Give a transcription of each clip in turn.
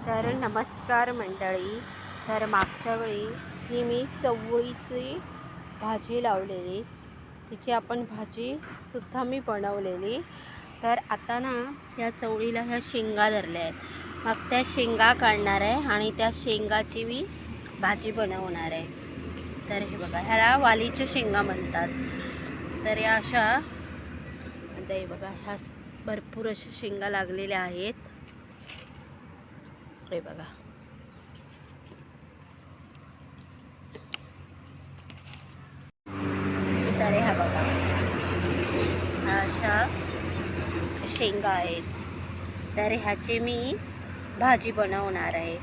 तर नमस्कार मंडळी. तर मागच्या वेळी ही मी चवळीची भाजी लावलेली, तिची आपण भाजीसुद्धा मी बनवलेली. तर आता ना या चवळीला ह्या शेंगा धरल्या आहेत, मग त्या शेंगा काढणार आहे आणि त्या शेंगाची मी भाजी बनवणार आहे. तर हे बघा, ह्याला वालीच्या शेंगा म्हणतात. तर या अशा आता हे बघा, ह्या भरपूर अशा शेंगा लागलेल्या आहेत. हे बघा, तर ह्या बघा, ह्या अशा शेंगा आहेत. तर ह्याची मी भाजी बनवणार आहे.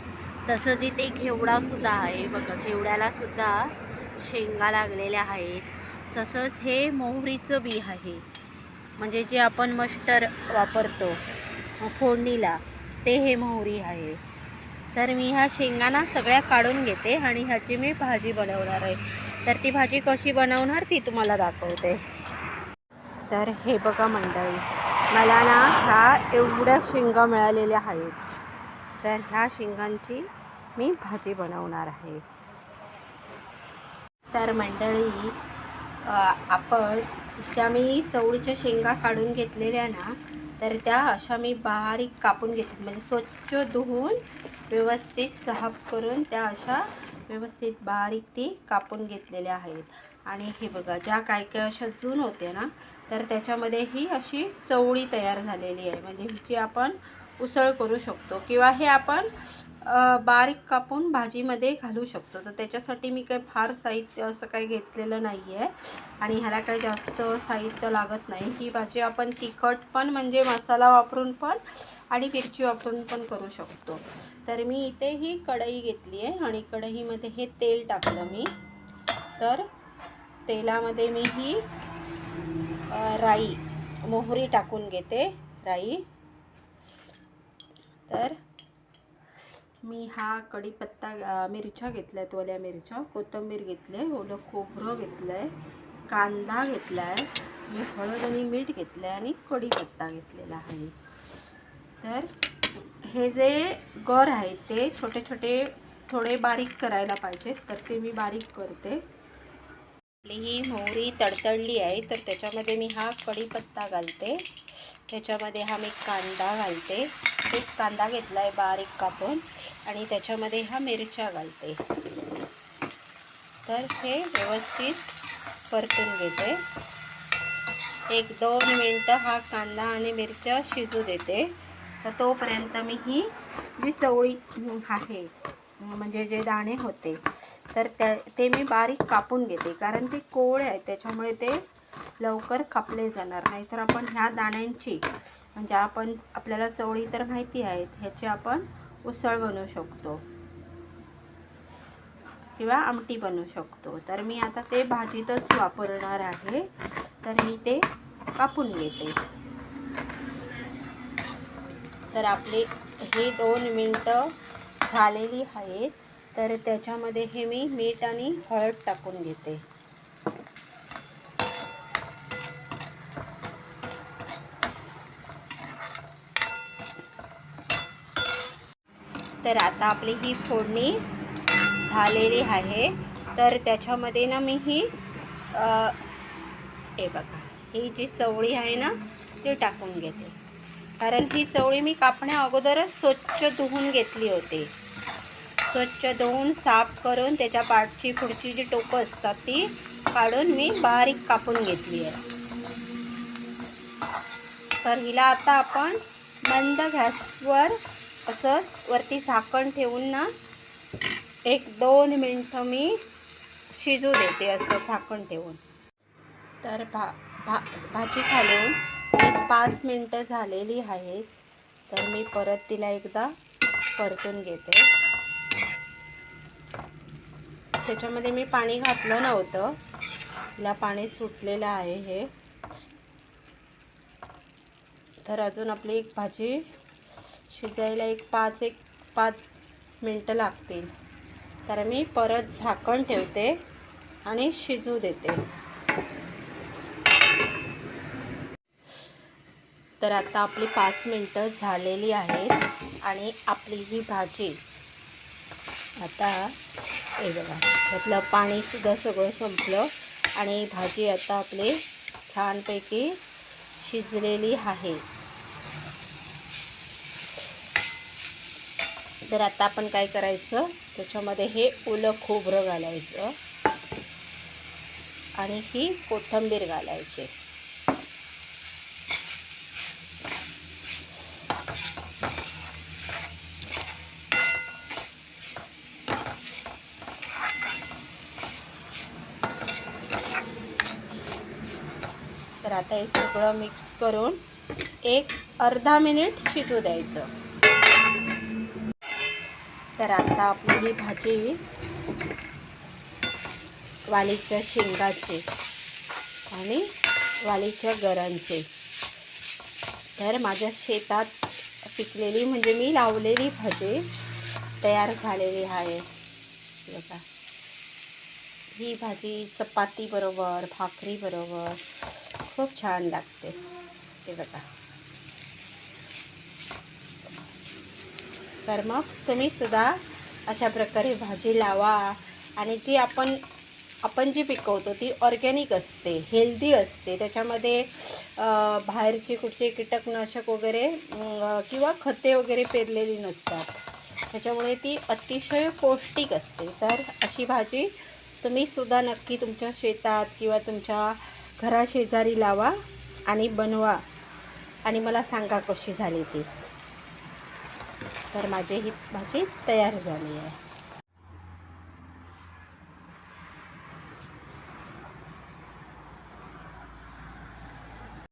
तसंच इथे घेवडासुद्धा आहे बघा, घेवड्यालासुद्धा शेंगा लागलेल्या आहेत. तसंच हे मोहरीचं बी आहे, म्हणजे जे आपण मस्टर्ड वापरतो फोडणीला, ते हे मोहरी आहे. तर मी ह्या शेंगांना सगळ्या काढून घेते आणि ह्याची मी भाजी बनवणार आहे. तर ती भाजी कशी बनवणार ती तुम्हाला दाखवते. तर हे बघा मंडळी, मला ना ह्या एवढ्या शेंगा मिळालेल्या आहेत. तर ह्या शेंगांची मी भाजी बनवणार आहे. तर मंडळी, आपण ज्या मी चवळीच्या शेंगा काढून घेतलेल्या ना, तर त्या अशा मी बारीक कापून घेतल्या, म्हणजे स्वच्छ धुवून व्यवस्थित साफ करून त्या अशा व्यवस्थित बारीक ती कापून घेतलेल्या आहेत. आणि हे बघा, ज्या काय काय अशा जून होते ना, तर त्याच्यामध्ये ही अशी चवळी तयार झालेली आहे. म्हणजे हिची आपण उसळ करू शकतो किंवा हे आपण बारीक कापून भाजीमध्ये घालू शकतो. तर त्याच्यासाठी मी काही फार साहित्य असं काही घेतलेलं नाही आहे आणि ह्याला काही जास्त साहित्य लागत नाही. ही भाजी आपण तिखट पण, म्हणजे मसाला वापरून पण आणि मिरची वापरून पण करू शकतो. तर मी इथे ही कढई घेतली आहे आणि कढईमध्ये हे तेल टाकलं मी. तर तेलामध्ये मी ही राई, मोहरी टाकून घेते, राई. तर मी हा कढीपत्ता, मिरच्या घेतल्या आहेत, ओल्या मिरच्या, कोथिंबीर घेतली आहे, ओलं खोबरं घेतलं आहे, कांदा घेतला आहे, मी हळद आणि मीठ घेतलं आहे आणि कढीपत्ता घेतलेला आहे. तर हे जे गर आहेत ते छोटे छोटे थोडे बारीक करायला पाहिजेत, तर ते मी बारीक करते. ही मोहरी तडतडली आहे, तर त्याच्यामध्ये मी हा कढीपत्ता घालते. त्याच्यामध्ये हा मी कांदा घालते, एक कांदा घेतला आहे बारीक कापून, आणि त्याच्यामध्ये हा मिरच्या घालते. तर हे व्यवस्थित परतून घेते. 1-2 मिनटं हा कांदा आणि मिरच्या शिजू देते. तर तोपर्यंत मी ही जी चवळी आहे, म्हणजे जे दाणे होते, तर ते मी बारीक कापून घेते, कारण ते कोवळे आहेत त्याच्यामुळे ते लवकर कापले जाणार नाही. तर आपण ह्या दाण्यांची, म्हणजे आपल्याला चवळी तर माहिती आहेत, ह्याची आपण उसळ बनवू शकतो किंवा आमटी बनवू शकतो. तर मी आता ते भाजीतच वापरणार आहे. तर मी ते कापून घेते. तर आपले हे 2 मिनटं झालेली आहेत. तर त्याच्यामध्ये हे मी मीठ आणि हळद टाकून घेते. तर आता आपली ही फोडणी झालेली आहे. तर त्याच्यामध्ये ना मी ही हे बघा, ही जी चवळी आहे ना, ती टाकून घेते. कारण ही चवळी मी कापण्या अगोदरच स्वच्छ धुवून घेतली होती. स्वच्छ धुवून साफ करून त्याच्या पाठची पुढची जी टोकं असतात ती काढून मी बारीक कापून घेतली आहे. तर हिला आता आपण मंद गॅसवर असं वरती झाकण ठेवून ना 1-2 मिनटं मी शिजू देते, असं झाकण ठेवून. तर भाजी घालून 5 मिनटं झालेली आहेत. तर मी परत तिला एकदा परतून घेते. त्याच्यामध्ये मी पाणी घातलं नव्हतं, तिला पाणी सुटलेलं आहे हे. तर अजून आपली एक भाजी शिजायला 5 मिनटं लागतील. तर मी परत झाकण ठेवते आणि शिजू देते. तर आता आपली 5 मिनटं झालेली आहेत आणि आपली ही भाजी आता हे बघा त्यातलं पाणीसुद्धा सगळं संपलं आणि भाजी आता आपली छानपैकी शिजलेली आहे. तर आता आपण काय करायचं, त्याच्यामध्ये हे ओलं खोबरं घालायचं आणि ही कोथिंबीर घालायची. तर आता हे सगळं मिक्स करून एक अर्धा मिनिट शिजू द्यायचं. तर आता आपली ही भाजी वालीच्या शेंगाची आणि वालीच्या गरांचे तर माझ्या शेतात पिकलेली म्हणजे मी लावलेली भाजी तयार झालेली आहे. बघा ही भाजी चपाती बरोबर भाकरी बरोबर खूप छान लागते. ते बघा तर मग तुम्ही सुद्धा अशा प्रकारे भाजी लावा आणि जी आपण जी पिकवतो ती ऑर्गॅनिक असते, हेल्दी असते. त्याच्यामध्ये बाहेरची कुठचे कीटकनाशक वगैरे किंवा खते वगैरे पेरलेली नसतात. त्याच्यामुळे ती अतिशय पौष्टिक असते. तर अशी भाजी तुम्ही सुद्धा नक्की तुमच्या शेतात किंवा तुमच्या घराशेजारी लावा आणि बनवा आणि मला सांगा कशी झाली ती. तर माझी ही भाजी तयार झाली आहे.